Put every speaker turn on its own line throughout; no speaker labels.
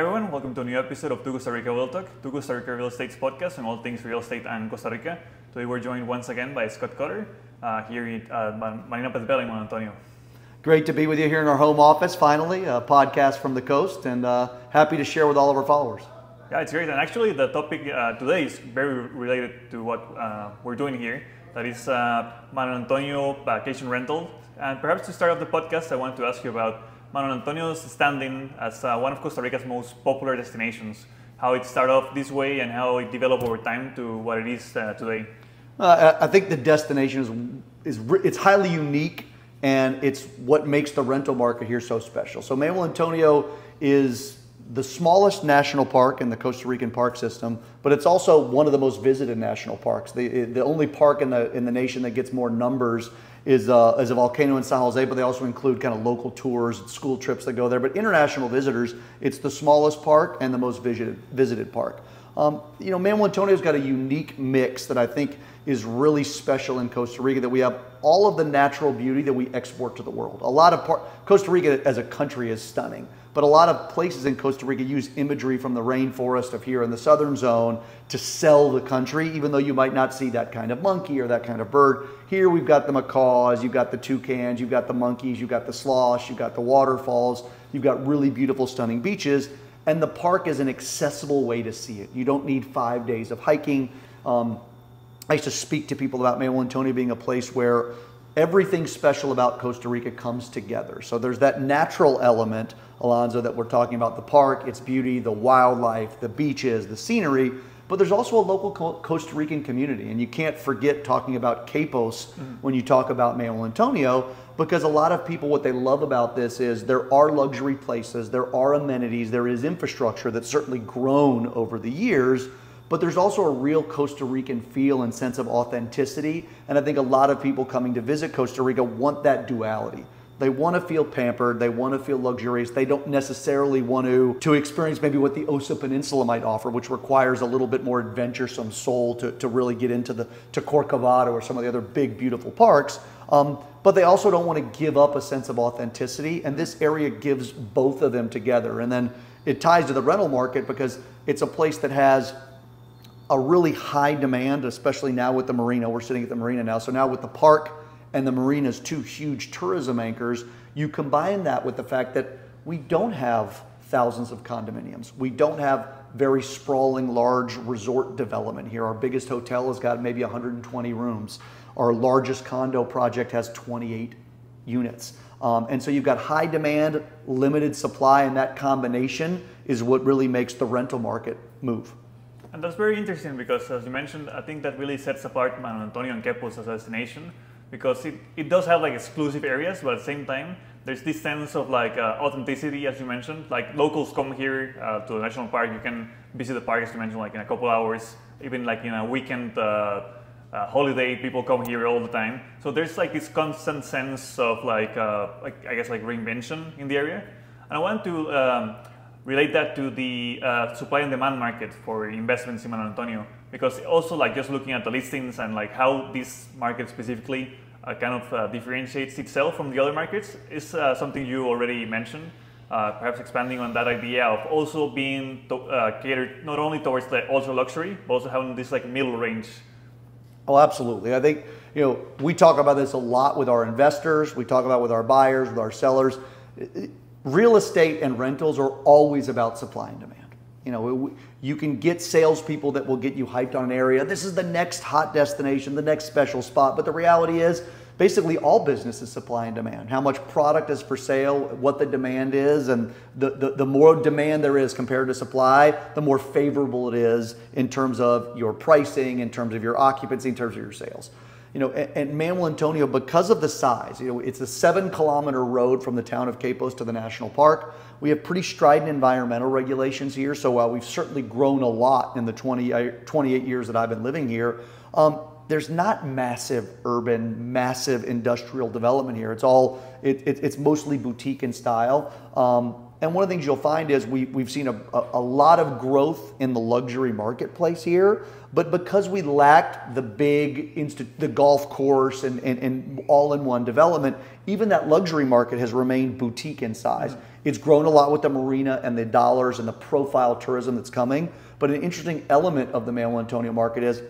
everyone, welcome to a new episode of Tu Costa Rica Real Talk, Tu Costa Rica Real Estate's podcast on all things real estate and Costa Rica. Today we're joined once again by Scott Cutter here at Marina Manuel Antonio.
Great to be with you here in our home office, finally, a podcast from the coast, and happy to share with all of our followers.
Yeah, it's great, and actually the topic today is very related to what we're doing here. That is Manuel Antonio vacation rental. And perhaps to start off the podcast, I want to ask you about Manuel Antonio's standing as one of Costa Rica's most popular destinations, how it started off this way and how it developed over time to what it is today.
I think the destination it's highly unique, and it's what makes the rental market here so special. So Manuel Antonio is the smallest national park in the Costa Rican park system, but it's also one of the most visited national parks. The only park in the nation that gets more numbers is a volcano in San Jose, but they also include kind of local tours, school trips that go there. But international visitors, it's the smallest park and the most visited park. Manuel Antonio's got a unique mix that I think is really special in Costa Rica, that we have all of the natural beauty that we export to the world. Costa Rica as a country is stunning, but a lot of places in Costa Rica use imagery from the rainforest of here in the southern zone to sell the country, even though you might not see that kind of monkey or that kind of bird. Here we've got the macaws, you've got the toucans, you've got the monkeys, you've got the sloths, you've got the waterfalls, you've got really beautiful, stunning beaches, and the park is an accessible way to see it. You don't need 5 days of hiking. I used to speak to people about Manuel Antonio being a place where everything special about Costa Rica comes together. So there's that natural element, Alonso, that we're talking about, the park, its beauty, the wildlife, the beaches, the scenery, but there's also a local Costa Rican community. And you can't forget talking about Quepos when you talk about Manuel Antonio, because a lot of people, what they love about this is there are luxury places, there are amenities, there is infrastructure that's certainly grown over the years, but there's also a real Costa Rican feel and sense of authenticity. And I think a lot of people coming to visit Costa Rica want that duality. They want to feel pampered, they want to feel luxurious, they don't necessarily want to experience maybe what the Osa Peninsula might offer, which requires a little bit more adventuresome soul to really get into Corcovado or some of the other big, beautiful parks. But they also don't want to give up a sense of authenticity, and this area gives both of them together. And then it ties to the rental market because it's a place that has a really high demand, especially now with the marina. We're sitting at the marina now. So now with the park and the marina's two huge tourism anchors, you combine that with the fact that we don't have thousands of condominiums. We don't have very sprawling, large resort development here. Our biggest hotel has got maybe 120 rooms. Our largest condo project has 28 units. And so you've got high demand, limited supply, and that combination is what really makes the rental market move.
And that's very interesting because, as you mentioned, I think that really sets apart Manuel Antonio and Quepos as a destination, because it does have like exclusive areas, but at the same time, there's this sense of like authenticity, as you mentioned. Like locals come here to the national park. You can visit the park, as you mentioned, like in a couple hours. Even like in a weekend holiday, people come here all the time. So there's like this constant sense of like I guess like reinvention in the area. And I want to relate that to the supply and demand market for investments in Manuel Antonio, because also like just looking at the listings and like how this market specifically kind of differentiates itself from the other markets is something you already mentioned. Perhaps expanding on that idea of also being catered not only towards the ultra luxury, but also having this like middle range.
Oh, absolutely. I think, we talk about this a lot with our investors. We talk about it with our buyers, with our sellers. Real estate and rentals are always about supply and demand. You can get salespeople that will get you hyped on an area. This is the next hot destination, the next special spot. But the reality is, basically all business is supply and demand. How much product is for sale, what the demand is, and the more demand there is compared to supply, the more favorable it is in terms of your pricing, in terms of your occupancy, in terms of your sales. And Manuel Antonio, because of the size, it's a 7-kilometer road from the town of Quepos to the national park. We have pretty strident environmental regulations here. So while we've certainly grown a lot in the 28 years that I've been living here, there's not massive urban, massive industrial development here. It's mostly boutique in style. And one of the things you'll find is we've seen a lot of growth in the luxury marketplace here, but because we lacked the golf course and all-in-one development, even that luxury market has remained boutique in size. It's grown a lot with the marina and the dollars and the profile tourism that's coming. But an interesting element of the Manuel Antonio market is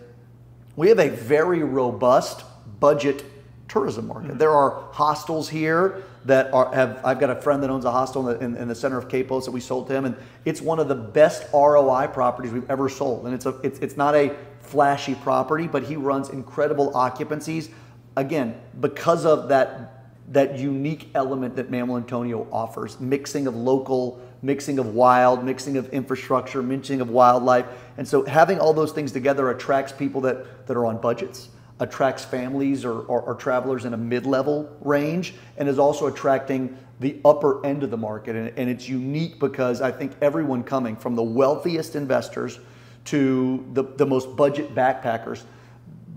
we have a very robust budget tourism market. There are hostels here that I've got a friend that owns a hostel in the center of Quepos that we sold to him, and it's one of the best ROI properties we've ever sold. And it's not a flashy property, but he runs incredible occupancies, again, because of that unique element that Manuel Antonio offers, mixing of local, mixing of wild, mixing of infrastructure, mixing of wildlife. And so having all those things together attracts people that are on budgets, attracts families or travelers in a mid-level range, and is also attracting the upper end of the market. And it's unique because I think everyone coming from the wealthiest investors to the most budget backpackers,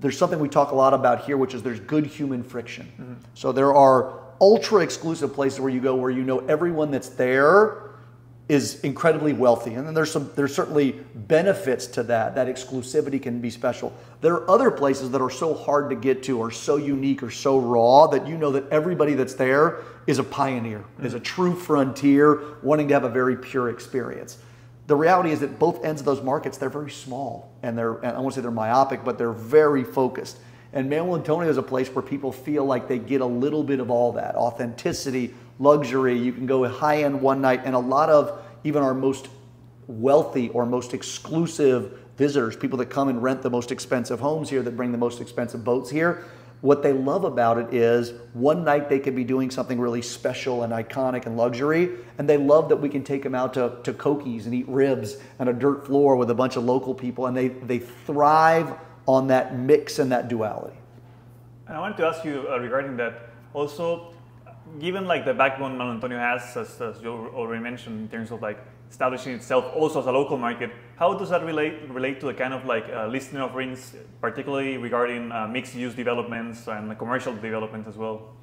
there's something we talk a lot about here, which is there's good human friction. So there are ultra exclusive places where you go where you know everyone that's there is incredibly wealthy, and then there's certainly benefits to that. That exclusivity can be special. There are other places that are so hard to get to, or so unique, or so raw that you know that everybody that's there is a pioneer, is a true frontier, wanting to have a very pure experience. The reality is that both ends of those markets, they're very small, and I won't say they're myopic, but they're very focused. And Manuel Antonio is a place where people feel like they get a little bit of all that authenticity, luxury. You can go high end one night, and a lot of even our most wealthy or most exclusive visitors, people that come and rent the most expensive homes here, that bring the most expensive boats here, what they love about it is one night they could be doing something really special and iconic and luxury, and they love that we can take them out to Cokies and eat ribs on a dirt floor with a bunch of local people, and they thrive on that mix and that duality.
And I wanted to ask you regarding that also, given like the backbone Manuel Antonio has, as you already mentioned, in terms of like establishing itself also as a local market, how does that relate to the kind of like listing offerings, particularly regarding mixed-use developments and commercial developments as well?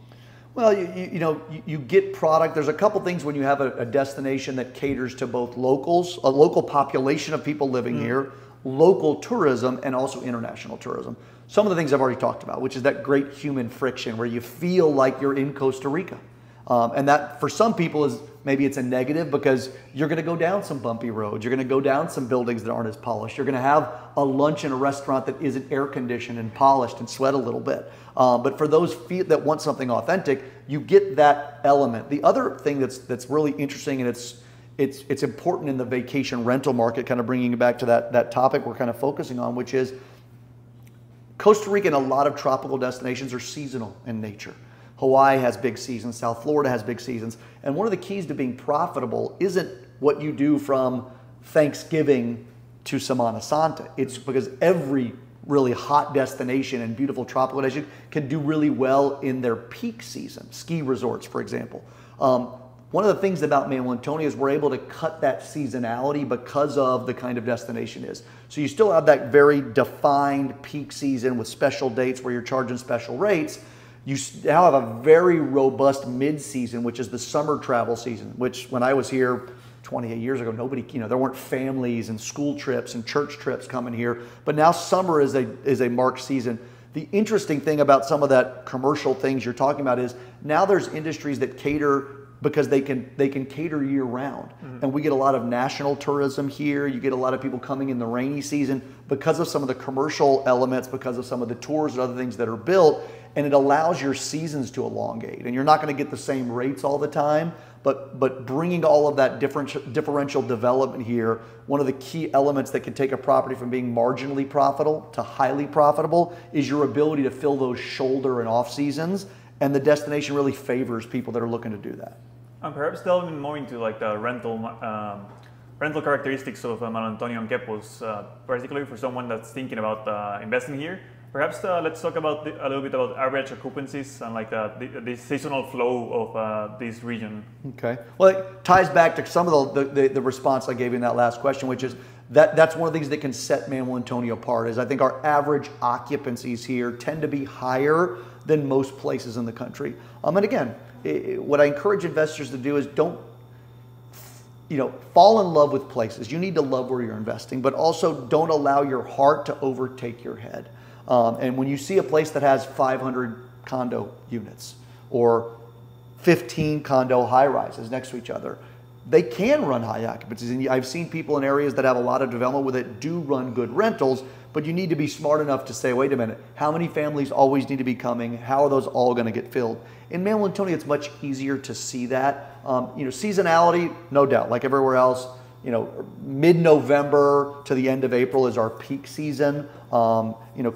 Well, you get product. There's a couple things when you have a destination that caters to both locals, a local population of people living here, local tourism, and also international tourism. Some of the things I've already talked about, which is that great human friction where you feel like you're in Costa Rica. And that for some people is maybe it's a negative because you're going to go down some bumpy roads. You're going to go down some buildings that aren't as polished. You're going to have a lunch in a restaurant that isn't air conditioned and polished and sweat a little bit. But for those that want something authentic, you get that element. The other thing that's really interesting, and it's important in the vacation rental market, kind of bringing it back to that topic we're kind of focusing on, which is Costa Rica and a lot of tropical destinations are seasonal in nature. Hawaii has big seasons, South Florida has big seasons. And one of the keys to being profitable isn't what you do from Thanksgiving to Semana Santa. It's because every really hot destination and beautiful tropical destination can do really well in their peak season. Ski resorts, for example. One of the things about Manuel Antonio is we're able to cut that seasonality because of the kind of destination it is. So you still have that very defined peak season with special dates where you're charging special rates. You now have a very robust mid-season, which is the summer travel season, which when I was here 28 years ago, nobody, there weren't families and school trips and church trips coming here. But now summer is a marked season. The interesting thing about some of that commercial things you're talking about is now there's industries that cater because they can cater year round. And we get a lot of national tourism here. You get a lot of people coming in the rainy season because of some of the commercial elements, because of some of the tours and other things that are built, and it allows your seasons to elongate. And you're not going to get the same rates all the time, but bringing all of that differential development here, one of the key elements that can take a property from being marginally profitable to highly profitable is your ability to fill those shoulder and off seasons. And the destination really favors people that are looking to do that.
And perhaps delving more into like the rental characteristics of Manuel Antonio and Quepos, particularly for someone that's thinking about investing here. Perhaps let's talk about a little bit about average occupancies and like the seasonal flow of this region. Okay.
Well, it ties back to some of the response I gave you in that last question, which is that's one of the things that can set Manuel Antonio apart. Is I think our average occupancies here tend to be higher than most places in the country. And again, what I encourage investors to do is don't fall in love with places. You need to love where you're investing, but also don't allow your heart to overtake your head. And when you see a place that has 500 condo units or 15 condo high rises next to each other, they can run high occupancies. And I've seen people in areas that have a lot of development with it do run good rentals, but you need to be smart enough to say, wait a minute, how many families always need to be coming? How are those all going to get filled? In Manuel Antonio, it's much easier to see that. Seasonality, no doubt, like everywhere else, mid-November to the end of April is our peak season.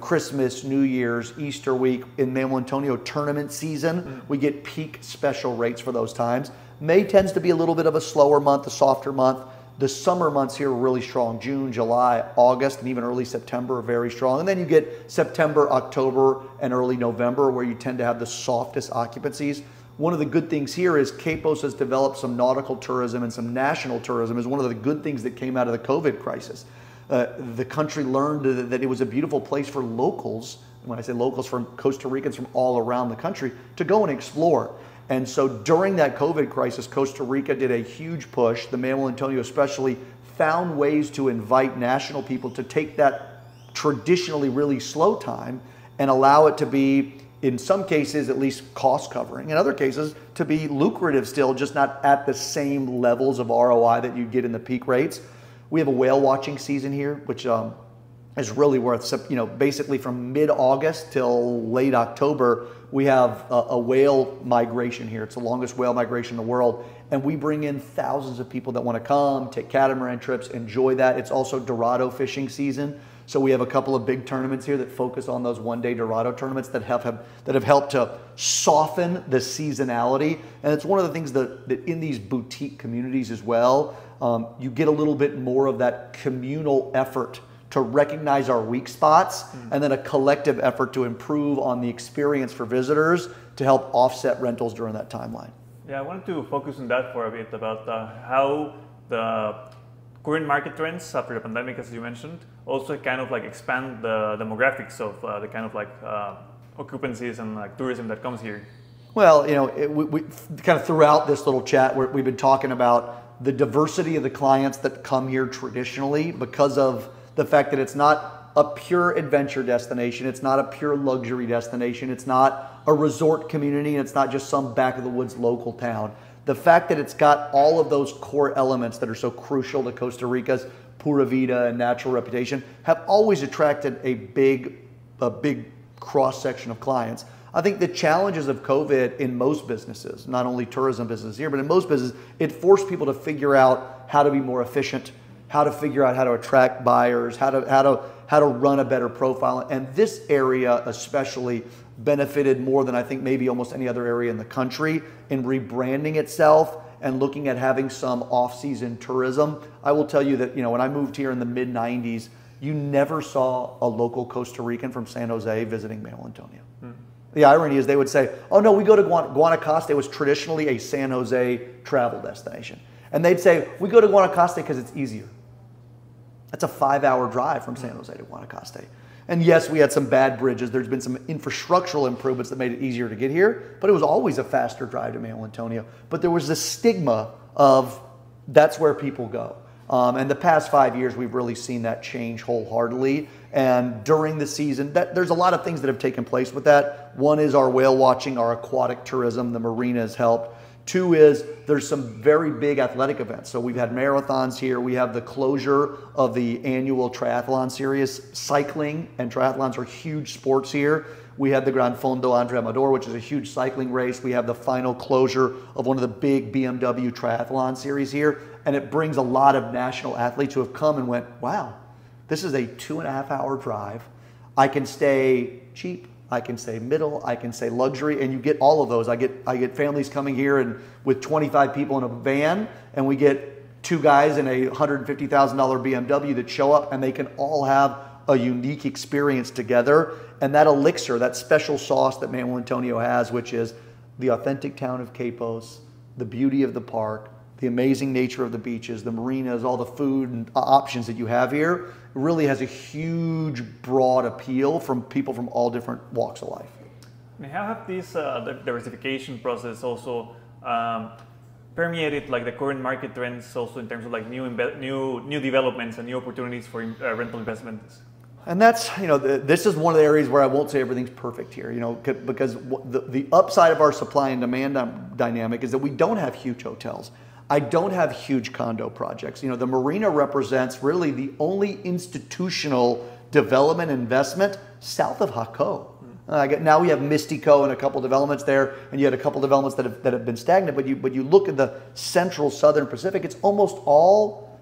Christmas, New Year's, Easter week, in Manuel Antonio tournament season, we get peak special rates for those times. May tends to be a little bit of a slower month, a softer month. The summer months here are really strong. June, July, August, and even early September are very strong. And then you get September, October, and early November where you tend to have the softest occupancies. One of the good things here is Quepos has developed some nautical tourism and some national tourism is one of the good things that came out of the COVID crisis. The country learned that it was a beautiful place for locals, when I say locals, from Costa Ricans from all around the country, to go and explore. And so during that COVID crisis, Costa Rica did a huge push. The Manuel Antonio especially found ways to invite national people to take that traditionally really slow time and allow it to be, in some cases, at least cost covering. In other cases, to be lucrative still, just not at the same levels of ROI that you get in the peak rates. We have a whale watching season here, which is really worth, basically from mid-August till late October, we have a whale migration here. It's the longest whale migration in the world. And we bring in thousands of people that want to come, take catamaran trips, enjoy that. It's also Dorado fishing season. So we have a couple of big tournaments here that focus on those one-day Dorado tournaments that have helped to soften the seasonality. And it's one of the things that in these boutique communities as well, you get a little bit more of that communal effort to recognize our weak spots and then a collective effort to improve on the experience for visitors to help offset rentals during that timeline.
Yeah, I wanted to focus on that for a bit about how the current market trends after the pandemic, as you mentioned, also kind of like expand the demographics of the kind of like occupancies and like tourism that comes here.
Well, we kind of throughout this little chat, we've been talking about the diversity of the clients that come here traditionally because of the fact that it's not a pure adventure destination, it's not a pure luxury destination, it's not a resort community, and it's not just some back of the woods local town. The fact that it's got all of those core elements that are so crucial to Costa Rica's pura vida and natural reputation have always attracted a big cross-section of clients. I think the challenges of COVID in most businesses, not only tourism business here, but in most businesses, it forced people to figure out how to be more efficient, how to figure out how to attract buyers, how to run a better profile. And this area especially benefited more than I think maybe almost any other area in the country in rebranding itself and looking at having some off-season tourism. I will tell you that when I moved here in the mid-90s, you never saw a local Costa Rican from San Jose visiting Manuel Antonio. The irony is they would say, oh no, we go to Guanacaste. It was traditionally a San Jose travel destination. And they'd say, we go to Guanacaste because it's easier. That's a 5-hour drive from San Jose to Guanacaste. And yes, we had some bad bridges. There's been some infrastructural improvements that made it easier to get here, but it was always a faster drive to Manuel Antonio. But there was this stigma of that's where people go. And the past 5 years, we've really seen that change wholeheartedly. And during the season, there's a lot of things that have taken place with that. One is our whale watching, our aquatic tourism, the marina has helped. Two is there's some very big athletic events. So we've had marathons here. We have the closure of the annual triathlon series. Cycling and triathlons are huge sports here. We had the Gran Fondo Andre Amador, which is a huge cycling race. We have the final closure of one of the big BMW triathlon series here. And it brings a lot of national athletes who have come and went, wow, this is a 2.5-hour drive. I can stay cheap. I can say middle, I can say luxury, and you get all of those. I get families coming here and with 25 people in a van, and we get 2 guys in a $150,000 BMW that show up, and they can all have a unique experience together. And that elixir, that special sauce that Manuel Antonio has, which is the authentic town of Quepos, the beauty of the park, the amazing nature of the beaches, the marinas, all the food and options that you have here, really has a huge, broad appeal from people from all different walks of life.
And how have this diversification process also permeated like the current market trends, also in terms of like new developments and new opportunities for rental investments?
And that's, this is one of the areas where I won't say everything's perfect here, because the upside of our supply and demand dynamic is that we don't have huge hotels. I don't have huge condo projects. The marina represents really the only institutional development investment south of Jaco. Now we have Mystico and a couple developments there, and you had a couple developments that have been stagnant. But you look at the central southern Pacific, it's almost all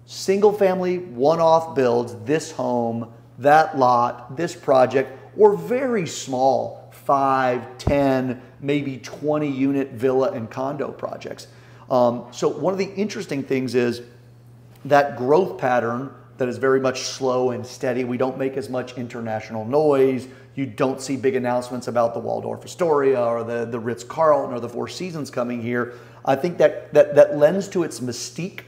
single family, one-off builds. This home, that lot, this project, or very small 5, 10, maybe 20 unit villa and condo projects. So one of the interesting things is that growth pattern that is very much slow and steady. We don't make as much international noise. You don't see big announcements about the Waldorf Astoria or the Ritz-Carlton or the Four Seasons coming here. I think that lends to its mystique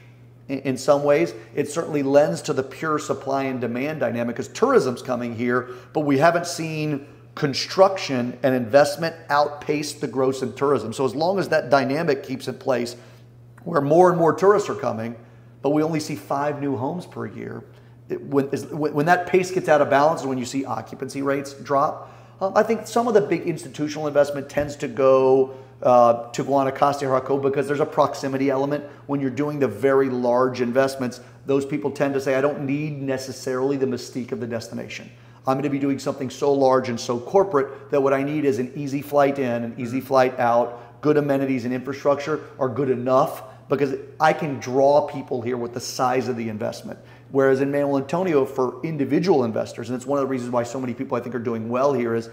in some ways. It certainly lends to the pure supply and demand dynamic because tourism's coming here, but we haven't seen construction and investment outpace the growth in tourism. So as long as that dynamic keeps in place, where more and more tourists are coming, but we only see 5 new homes per year, when that pace gets out of balance and when you see occupancy rates drop, I think some of the big institutional investment tends to go to Guanacaste or Jaco because there's a proximity element. When you're doing the very large investments, those people tend to say, I don't need necessarily the mystique of the destination. I'm going to be doing something so large and so corporate that what I need is an easy flight in, an easy flight out, good amenities and infrastructure are good enough because I can draw people here with the size of the investment. Whereas in Manuel Antonio, for individual investors, and it's one of the reasons why so many people I think are doing well here is,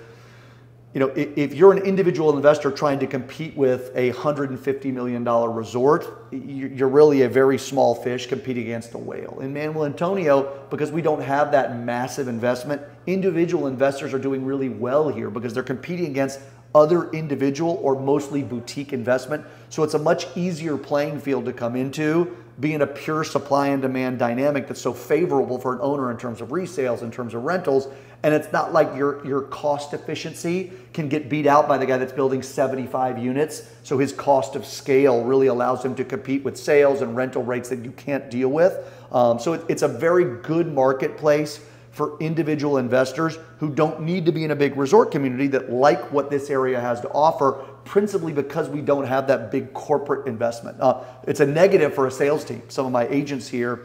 if you're an individual investor trying to compete with a $150 million resort, you're really a very small fish competing against a whale. In Manuel Antonio, because we don't have that massive investment, individual investors are doing really well here because they're competing against other individual or mostly boutique investment. So it's a much easier playing field to come into, being a pure supply and demand dynamic that's so favorable for an owner in terms of resales, in terms of rentals. And it's not like your cost efficiency can get beat out by the guy that's building 75 units. So his cost of scale really allows him to compete with sales and rental rates that you can't deal with. So it's a very good marketplace for individual investors who don't need to be in a big resort community that like what this area has to offer, principally because we don't have that big corporate investment. It's a negative for a sales team. Some of my agents here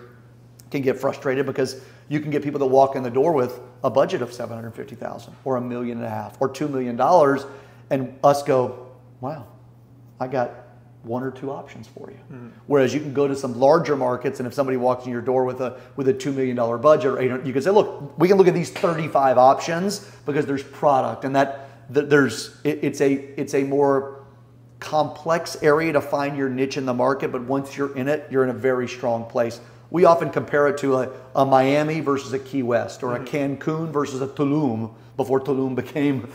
can get frustrated because you can get people that walk in the door with a budget of $750,000 or $1.5 million or $2 million, and us go, wow, I got 1 or 2 options for you. Mm-hmm. Whereas you can go to some larger markets, and if somebody walks in your door with a $2 million budget, or you can say, look, we can look at these 35 options because there's product, and it's a more complex area to find your niche in the market, but once you're in it, you're in a very strong place. We often compare it to a Miami versus a Key West, or a Cancun versus a Tulum, before Tulum became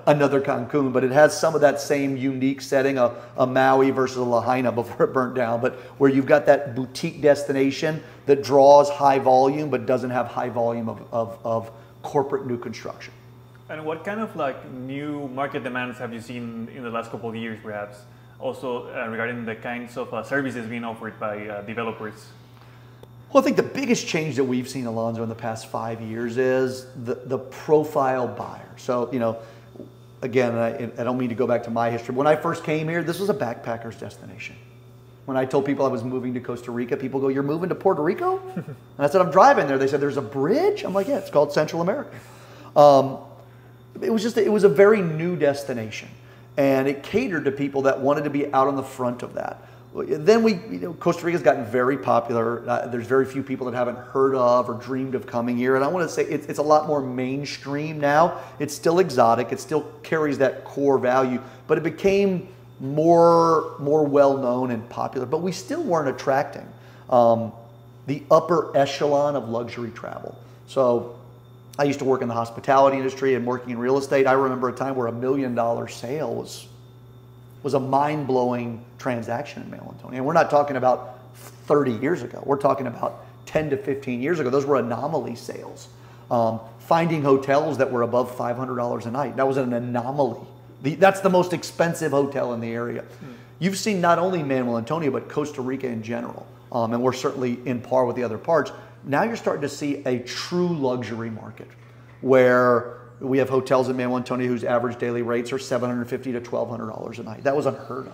another Cancun. But it has some of that same unique setting, a Maui versus a Lahaina before it burnt down, but where you've got that boutique destination that draws high volume but doesn't have high volume of corporate new construction.
And what kind of new market demands have you seen in the last couple of years, perhaps? Also regarding the kinds of services being offered by developers?
Well, I think the biggest change that we've seen, Alonzo, in the past 5 years is the profile buyer. So, again, I don't mean to go back to my history. When I first came here, this was a backpacker's destination. When I told people I was moving to Costa Rica, people go, "You're moving to Puerto Rico?" And I said, "I'm driving there." They said, "There's a bridge?" I'm like, "Yeah, it's called Central America." It was a very new destination, and it catered to people that wanted to be out on the front of that. Then Costa Rica's gotten very popular. There's very few people that haven't heard of or dreamed of coming here. And I want to say it's a lot more mainstream now. It's still exotic. It still carries that core value, but it became more well-known and popular. But we still weren't attracting the upper echelon of luxury travel. So I used to work in the hospitality industry and working in real estate. I remember a time where $1 million sale was a mind-blowing transaction in Manuel Antonio. And we're not talking about 30 years ago. We're talking about 10 to 15 years ago. Those were anomaly sales. Finding hotels that were above $500 a night, that was an anomaly. That's the most expensive hotel in the area. You've seen not only Manuel Antonio, but Costa Rica in general. And we're certainly in par with the other parts. Now you're starting to see a true luxury market where we have hotels in Manuel Antonio whose average daily rates are $750 to $1,200 a night. That was unheard of.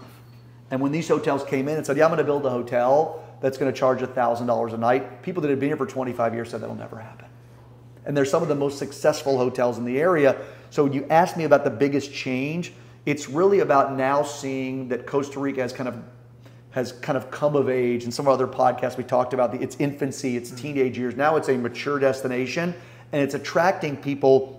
And when these hotels came in and said, yeah, I'm going to build a hotel that's going to charge $1,000 a night, people that had been here for 25 years said that'll never happen. And they're some of the most successful hotels in the area. So when you ask me about the biggest change, it's really about now seeing that Costa Rica has kind of come of age. In some of our other podcasts, we talked about its infancy, its teenage years. Now it's a mature destination, and it's attracting people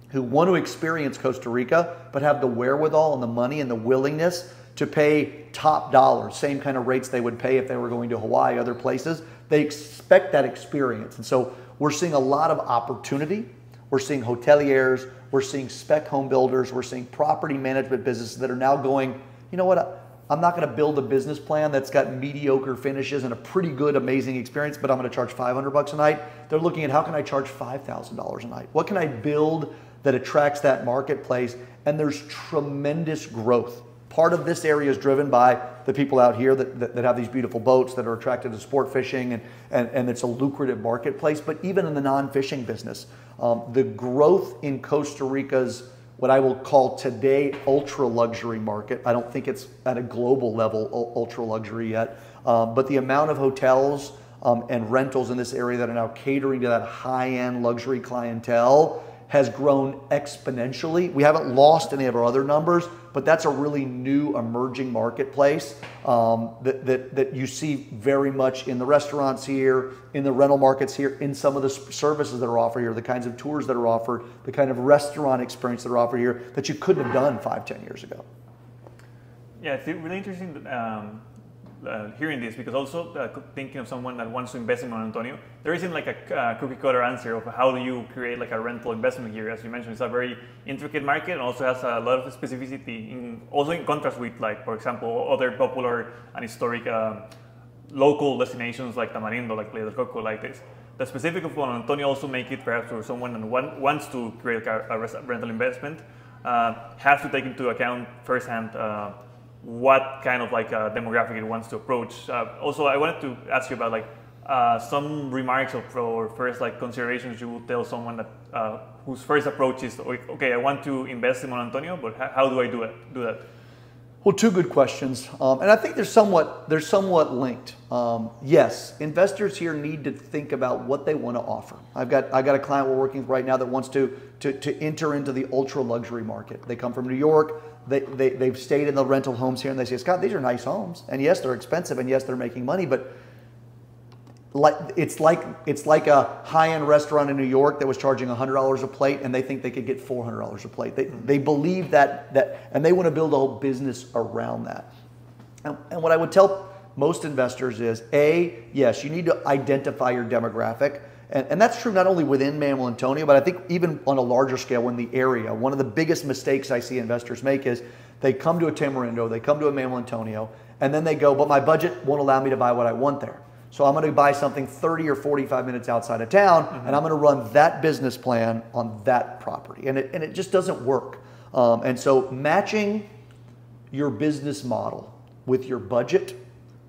who want to experience Costa Rica, but have the wherewithal and the money and the willingness to pay top dollars, same kind of rates they would pay if they were going to Hawaii, other places. They expect that experience. And so we're seeing a lot of opportunity. We're seeing hoteliers, we're seeing spec home builders, we're seeing property management businesses that are now going, you know what, I'm not going to build a business plan that's got mediocre finishes and a pretty good, amazing experience, but I'm going to charge $500 a night. They're looking at how can I charge $5,000 a night? What can I build that attracts that marketplace? And there's tremendous growth. Part of this area is driven by the people out here that have these beautiful boats that are attracted to sport fishing, and it's a lucrative marketplace. But even in the non-fishing business, the growth in Costa Rica's what I will call today ultra luxury market. I don't think it's at a global level ultra luxury yet, but the amount of hotels and rentals in this area that are now catering to that high-end luxury clientele has grown exponentially. We haven't lost any of our other numbers, but that's a really new emerging marketplace that you see very much in the restaurants here, in the rental markets here, in some of the services that are offered here, the kinds of tours that are offered, the kind of restaurant experience that are offered here that you couldn't have done 5-10 years ago.
Yeah, it's really interesting hearing this, because also thinking of someone that wants to invest in Manuel Antonio, there isn't like a cookie cutter answer of how do you create like a rental investment here. As you mentioned, it's a very intricate market and also has a lot of specificity, also in contrast with, like, for example, other popular and historic local destinations like Tamarindo, like Playa del Coco, like this. The specific of Manuel Antonio also make it perhaps for someone that wants to create a rental investment, has to take into account firsthand what kind of like demographic it wants to approach. Also, I wanted to ask you about like some remarks or first like considerations you would tell someone that whose first approach is, okay, I want to invest in Manuel Antonio, but how do I do that?
Well, two good questions, and I think they're somewhat linked. Yes, investors here need to think about what they want to offer. I've got a client we're working with right now that wants to enter into the ultra luxury market. They come from New York. They've stayed in the rental homes here, and they say, Scott, these are nice homes, and yes, they're expensive, and yes, they're making money, but it's like a high-end restaurant in New York that was charging $100 a plate, and they think they could get $400 a plate. They believe that, and they want to build a whole business around that. And what I would tell most investors is, yes, you need to identify your demographic. And that's true not only within Manuel Antonio, but I think even on a larger scale in the area. One of the biggest mistakes I see investors make is they come to a Tamarindo, they come to a Manuel Antonio, and then they go, but my budget won't allow me to buy what I want there. So I'm going to buy something 30 or 45 minutes outside of town, and I'm going to run that business plan on that property. And it just doesn't work. And so matching your business model with your budget,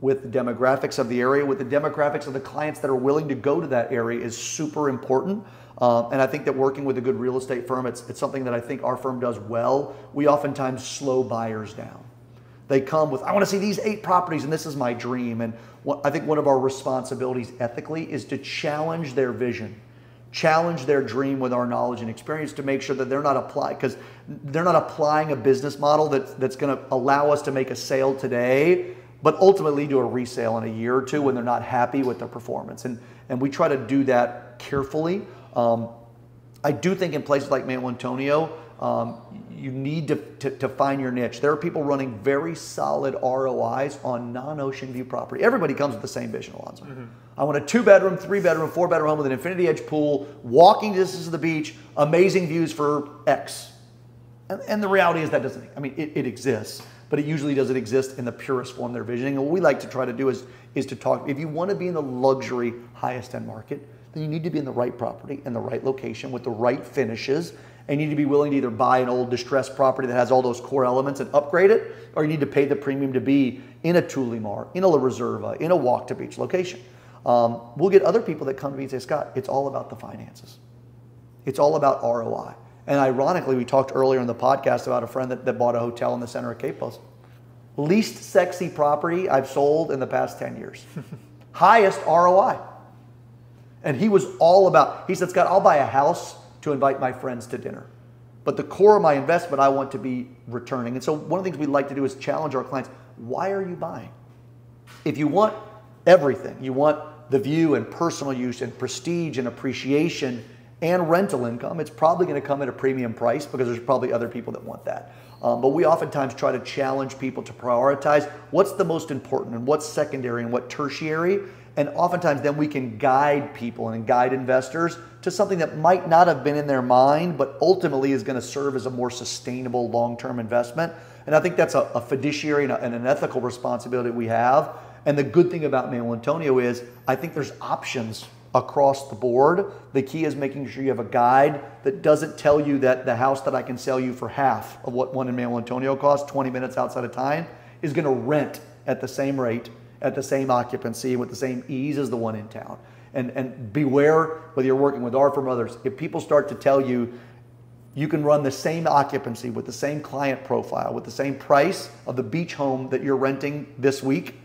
with the demographics of the area, with the demographics of the clients that are willing to go to that area is super important. And I think that working with a good real estate firm, it's something that I think our firm does well. We oftentimes slow buyers down. They come with, I want to see these 8 properties and this is my dream. And I think one of our responsibilities ethically is to challenge their vision, challenge their dream with our knowledge and experience to make sure that they're not applying a business model that's going to allow us to make a sale today, but ultimately do a resale in a year or two when they're not happy with their performance. And we try to do that carefully. I do think in places like Manuel Antonio, you need to find your niche. There are people running very solid ROIs on non-ocean view property. Everybody comes with the same vision, Alonzo. I want a 2-bedroom, 3-bedroom, 4-bedroom home with an infinity edge pool, walking distance to the beach, amazing views for X. And the reality is that doesn't, I mean, it exists, but it usually doesn't exist in the purest form they're visioning. And what we like to try to do is to talk, if you want to be in the luxury highest end market, then you need to be in the right property in the right location with the right finishes. And you need to be willing to either buy an old distressed property that has all those core elements and upgrade it, or you need to pay the premium to be in a Tulimar, in a La Reserva, in a walk to beach location. We'll get other people that come to me and say, Scott, it's all about the finances. It's all about ROI. And ironically, we talked earlier in the podcast about a friend that bought a hotel in the center of Quepos. Least sexy property I've sold in the past 10 years. Highest ROI. And he was all about, he said, Scott, I'll buy a house to invite my friends to dinner. But the core of my investment, I want to be returning. And so one of the things we like to do is challenge our clients. Why are you buying? If you want everything, you want the view and personal use and prestige and appreciation and rental income, it's probably going to come at a premium price because there's probably other people that want that. But we oftentimes try to challenge people to prioritize what's the most important and what's secondary and what tertiary. And oftentimes then we can guide people and guide investors to something that might not have been in their mind, but ultimately is going to serve as a more sustainable long-term investment. And I think that's a fiduciary and an ethical responsibility we have. And the good thing about Manuel Antonio is I think there's options across the board. The key is making sure you have a guide that doesn't tell you that the house that I can sell you for half of what one in Manuel Antonio costs, 20 minutes outside of time, is going to rent at the same rate, at the same occupancy, with the same ease as the one in town. And beware, whether you're working with our firm or others, if people start to tell you you can run the same occupancy with the same client profile, with the same price of the beach home that you're renting this week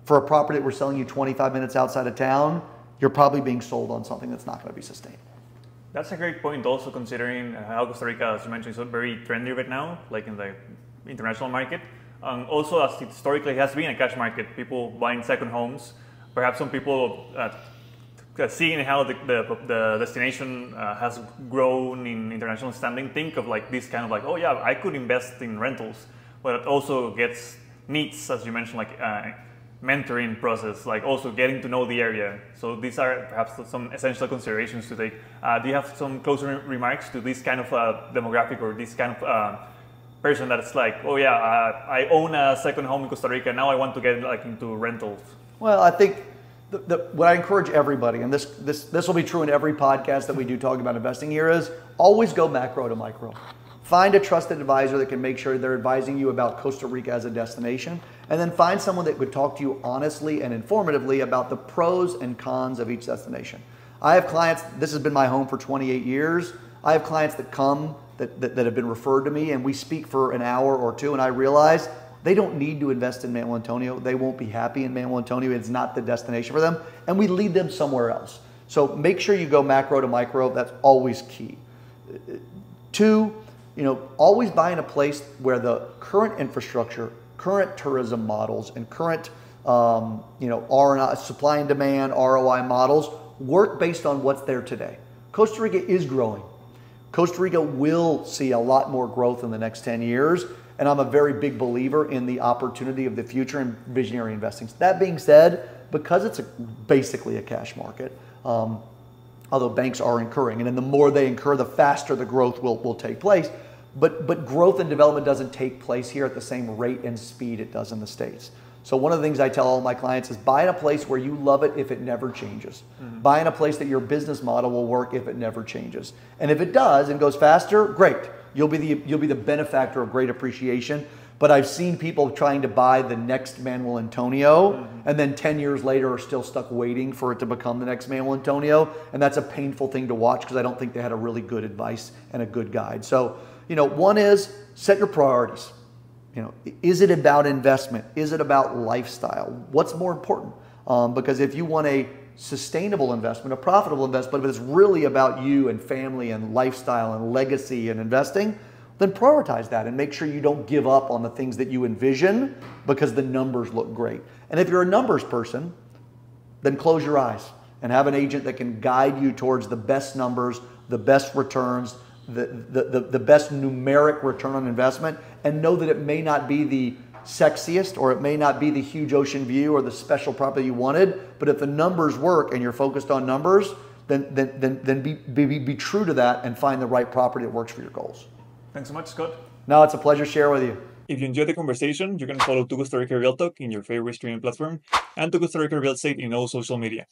for a property that we're selling you 25 minutes outside of town, you're probably being sold on something that's not going to be sustainable.
That's a great point also, considering how Costa Rica, as you mentioned, is very trendy right now, like in the international market. Also, as it historically has been a cash market, people buying second homes. Perhaps some people seeing how the destination has grown in international standing, think of like this kind of like, oh yeah, I could invest in rentals. But it also needs, as you mentioned, like mentoring process, like also getting to know the area. So these are perhaps some essential considerations to take. Do you have some closing remarks to this kind of demographic or this kind of person that's like, oh yeah, I own a second home in Costa Rica, now I want to get like into rentals?
Well, I think what I encourage everybody, and this will be true in every podcast that we do talking about investing here, is always go macro to micro. Find a trusted advisor that can make sure they're advising you about Costa Rica as a destination, and then find someone that could talk to you honestly and informatively about the pros and cons of each destination. I have clients, this has been my home for 28 years. I have clients that come that have been referred to me, and we speak for an hour or two, and I realize they don't need to invest in Manuel Antonio. They won't be happy in Manuel Antonio. It's not the destination for them, and we lead them somewhere else. So make sure you go macro to micro. That's always key. Two, always buy in a place where the current infrastructure, current tourism models, and current supply and demand ROI models work based on what's there today. Costa Rica is growing. Costa Rica will see a lot more growth in the next 10 years, and I'm a very big believer in the opportunity of the future and visionary investing. That being said, because it's basically a cash market, although banks are incurring, and then the more they incur, the faster the growth will take place. But growth and development doesn't take place here at the same rate and speed it does in the States. So one of the things I tell all my clients is buy in a place where you love it if it never changes. Mm-hmm. Buy in a place that your business model will work if it never changes. And if it does and goes faster, great. You'll be the benefactor of great appreciation. But I've seen people trying to buy the next Manuel Antonio, mm-hmm. and then 10 years later are still stuck waiting for it to become the next Manuel Antonio. And that's a painful thing to watch because I don't think they had a really good advice and a good guide. So, one is set your priorities. Is it about investment? Is it about lifestyle? What's more important? Because if you want a sustainable investment, a profitable investment, but it's really about you and family and lifestyle and legacy and investing, then prioritize that and make sure you don't give up on the things that you envision because the numbers look great. And if you're a numbers person, then close your eyes and have an agent that can guide you towards the best numbers, the best returns, the best numeric return on investment, and know that it may not be the sexiest or it may not be the huge ocean view or the special property you wanted, but if the numbers work and you're focused on numbers, then be true to that and find the right property that works for your goals.
Thanks so much, Scott.
No, it's a pleasure sharing with you.
If you enjoyed the conversation, you can follow To Costa Rica Real Talk in your favorite streaming platform and To Costa Rica Real Estate in all social media.